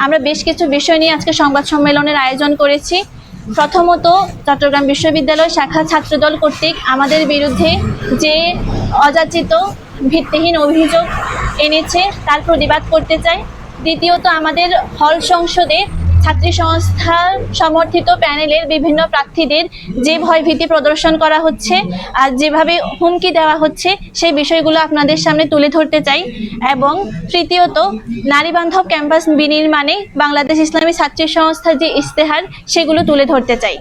আমরা বেশ কিছু বিষয় নিয়ে আজকে সংবাদ সম্মেলনের আয়োজন করেছি। প্রথমত, চট্টগ্রাম বিশ্ববিদ্যালয় শাখা ছাত্রদল কর্তৃক আমাদের বিরুদ্ধে যে অযাচিত ভিত্তিহীন অভিযোগ এনেছে তার প্রতিবাদ করতে চাই। দ্বিতীয়ত, আমাদের হল সংসদে ছাত্রী সংস্থা সমর্থিত প্যানেলের বিভিন্ন প্রার্থীদের যে ভয়ভীতি প্রদর্শন করা হচ্ছে আর যেভাবে হুমকি দেওয়া হচ্ছে সেই বিষয়গুলো আপনাদের সামনে তুলে ধরতে চাই। এবং তৃতীয়ত, নারী বান্ধব ক্যাম্পাস বিনির্মাণে বাংলাদেশ ইসলামী ছাত্রী সংস্থার যে ইশতেহার সেগুলো তুলে ধরতে চাই।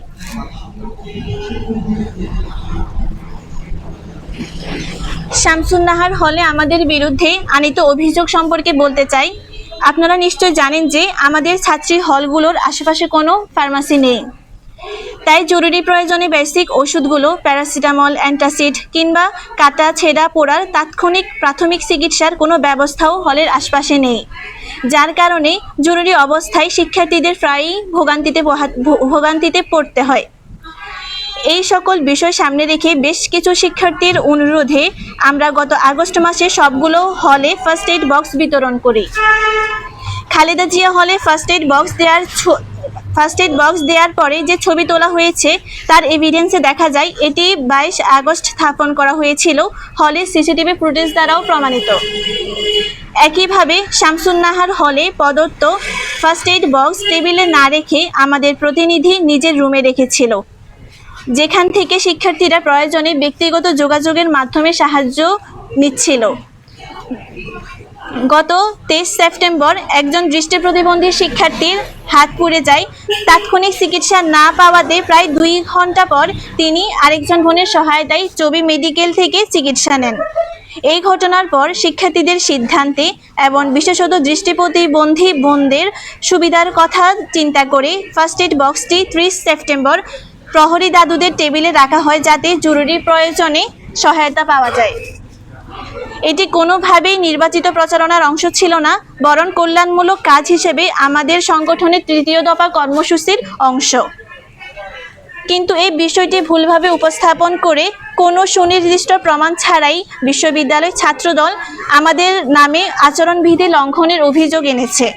শামসুন্নাহার হলে আমাদের বিরুদ্ধে আনিত অভিযোগ সম্পর্কে বলতে চাই। আপনারা নিশ্চয় জানেন যে আমাদের ছাত্রী হলগুলোর আশেপাশে কোনো ফার্মাসি নেই, তাই জরুরি প্রয়োজনে বেসিক ওষুধগুলো প্যারাসিটামল, অ্যান্টাসিড কিংবা কাটা ছেঁড়া পোড়ার তাৎক্ষণিক প্রাথমিক চিকিৎসার কোনো ব্যবস্থাও হলের আশপাশে নেই, যার কারণে জরুরি অবস্থায় শিক্ষার্থীদের প্রায়ই ভোগান্তিতে পড়তে হয়। এই সকল বিষয় সামনে রেখে বেশ কিছু শিক্ষার্থীর অনুরোধে আমরা গত আগস্ট মাসে সবগুলো হলে ফার্স্ট এইড বক্স বিতরণ করি। খালেদা জিয়া হলে ফার্স্ট এইড বক্স দেওয়ার পরে যে ছবি তোলা হয়েছে তার এভিডেন্সে দেখা যায় এটি 22 আগস্ট স্থাপন করা হয়েছিল, হলে সিসিটিভি ফুটেজ দ্বারাও প্রমাণিত। একইভাবে শামসুন্নাহার হলে প্রদত্ত ফার্স্ট এইড বক্স টেবিলে না রেখে আমাদের প্রতিনিধি নিজের রুমে রেখেছিল, যেখান থেকে শিক্ষার্থীরা প্রয়োজনে ব্যক্তিগত যোগাযোগের মাধ্যমে সাহায্য নিচ্ছিল। গত 23 সেপ্টেম্বর একজন দৃষ্টি প্রতিবন্ধী শিক্ষার্থীর হাত পুড়ে যায়। তাৎক্ষণিক চিকিৎসা না পাওয়াতে প্রায় 2 ঘন্টা পর তিনি আরেকজন বোনের সহায়তায় চবি মেডিকেল থেকে চিকিৎসা নেন। এই ঘটনার পর শিক্ষার্থীদের সিদ্ধান্তে এবং বিশেষত দৃষ্টি প্রতিবন্ধী বোনদের সুবিধার কথা চিন্তা করে ফার্স্ট এইড বক্সটি 30 সেপ্টেম্বর প্রহরী দাদুদের টেবিলে রাখা হয়, যাতে জরুরি প্রয়োজনে সহায়তা পাওয়া যায়। এটি কোনোভাবেই নির্বাচিত প্রচারণার অংশ ছিল না, বরং কল্যাণমূলক কাজ হিসেবে আমাদের সংগঠনের 3য় দফা কর্মসূচির অংশ। কিন্তু এই বিষয়টি ভুলভাবে উপস্থাপন করে কোনো সুনির্দিষ্ট প্রমাণ ছাড়াই বিশ্ববিদ্যালয় ছাত্রদল আমাদের নামে আচরণবিধি লঙ্ঘনের অভিযোগ এনেছে।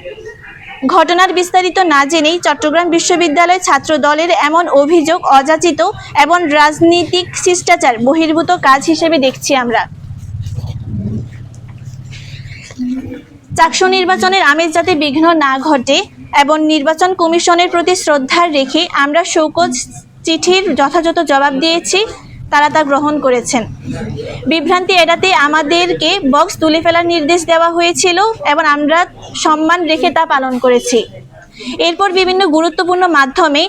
ঘটনার বিস্তারিত না জেনেই চট্টগ্রাম বিশ্ববিদ্যালয় ছাত্র দলের এমন অভিযোগ অযাচিত এবং রাজনৈতিক শিষ্টাচার বহির্ভূত কাজ হিসেবে দেখছি আমরা। চাকসু নির্বাচনের আমেজ যাতে বিঘ্ন না ঘটে এবং নির্বাচন কমিশনের প্রতি শ্রদ্ধা রেখে আমরা শোকজ চিঠির যথাযথ জবাব দিয়েছি, তারা তা গ্রহণ করেছেন। বিভ্রান্তি এড়াতে আমাদেরকে বক্স তুলে ফেলার নির্দেশ দেওয়া হয়েছিল এবং আমরা সম্মান রেখে তা পালন করেছি। এরপর বিভিন্ন গুরুত্বপূর্ণ মাধ্যমে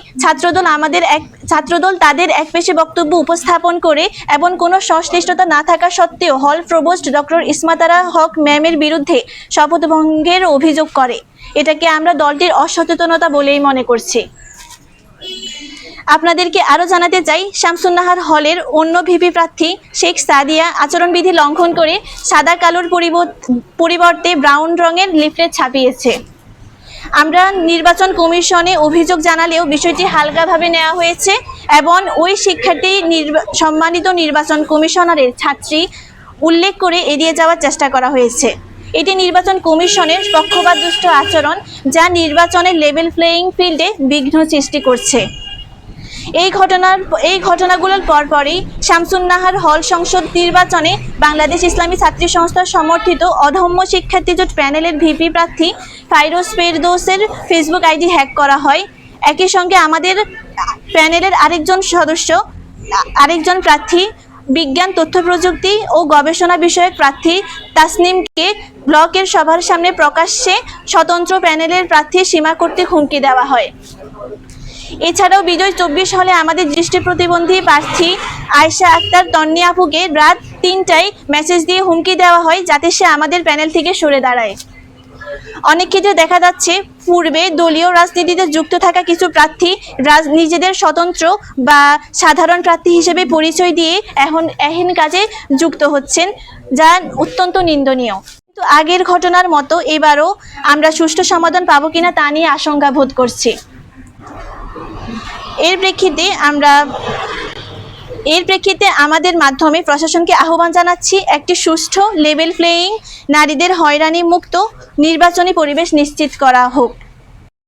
ছাত্রদল তাদের একপেশে বক্তব্য উপস্থাপন করে এবং কোনো সংশ্লিষ্টতা না থাকা সত্ত্বেও হল প্রভোস্ট ডক্টর ইসমাতারা হক ম্যামের বিরুদ্ধে শপথভঙ্গের অভিযোগ করে। এটাকে আমরা দলটির অসচেতনতা বলেই মনে করছি। আপনাদেরকে আরও জানাতে চাই, শামসুন্নাহার হলের অন্য ভিপি প্রার্থী শেখ সাদিয়া আচরণবিধি লঙ্ঘন করে সাদা কালোর পরিবর্তে ব্রাউন রঙের লিফলেট ছাপিয়েছে। আমরা নির্বাচন কমিশনে অভিযোগ জানালেও বিষয়টি হালকাভাবে নেওয়া হয়েছে এবং ওই শিক্ষার্থী সম্মানিত নির্বাচন কমিশনারের ছাত্রী উল্লেখ করে এড়িয়ে যাওয়ার চেষ্টা করা হয়েছে। এটি নির্বাচন কমিশনের পক্ষপাতদুষ্ট আচরণ, যা নির্বাচনের লেভেল প্লেয়িং ফিল্ডে বিঘ্ন সৃষ্টি করছে। এই ঘটনাগুলোর পরপরই শামসুন্নাহার হল সংসদ নির্বাচনে বাংলাদেশ ইসলামী ছাত্রী সংস্থা সমর্থিত অধম্য শিক্ষার্থী জোট প্যানেলের ভিপি প্রার্থী ফাইরোজ ফেরদৌসের ফেসবুক আইডি হ্যাক করা হয়। একই সঙ্গে আমাদের প্যানেলের আরেকজন প্রার্থী বিজ্ঞান, তথ্য প্রযুক্তি ও গবেষণা বিষয়ক প্রার্থী তাসনিমকে ব্লকের সবার সামনে প্রকাশ্যে স্বতন্ত্র প্যানেলের প্রার্থী সীমা কর্তৃক হুমকি দেওয়া হয়। এছাড়াও বিজয় 24 হলে আমাদের দৃষ্টি প্রতিবন্ধী প্রার্থী আয়েশা আক্তার তন্নি আপুকে রাত 3টায় মেসেজ দিয়ে হুমকি দেওয়া হয়, যাতে সে আমাদের প্যানেল থেকে সরে দাঁড়ায়। অনেক ক্ষেত্রে দেখা যাচ্ছে পূর্বে দলীয় রাজনীতিতে যুক্ত থাকা কিছু প্রার্থী নিজেদের স্বতন্ত্র বা সাধারণ প্রার্থী হিসেবে পরিচয় দিয়ে এখন কাজে যুক্ত হচ্ছেন, যা অত্যন্ত নিন্দনীয়। কিন্তু আগের ঘটনার মতো এবারও আমরা সুষ্ঠু সমাধান পাবো কিনা তা নিয়ে আশঙ্কা বোধ করছি। এর প্রেক্ষিতে আমাদের মাধ্যমে প্রশাসনকে আহ্বান জানাচ্ছি একটি সুষ্ঠু লেভেল প্লেয়িং, নারীদের হয়রানি মুক্ত নির্বাচনী পরিবেশ নিশ্চিত করা হোক।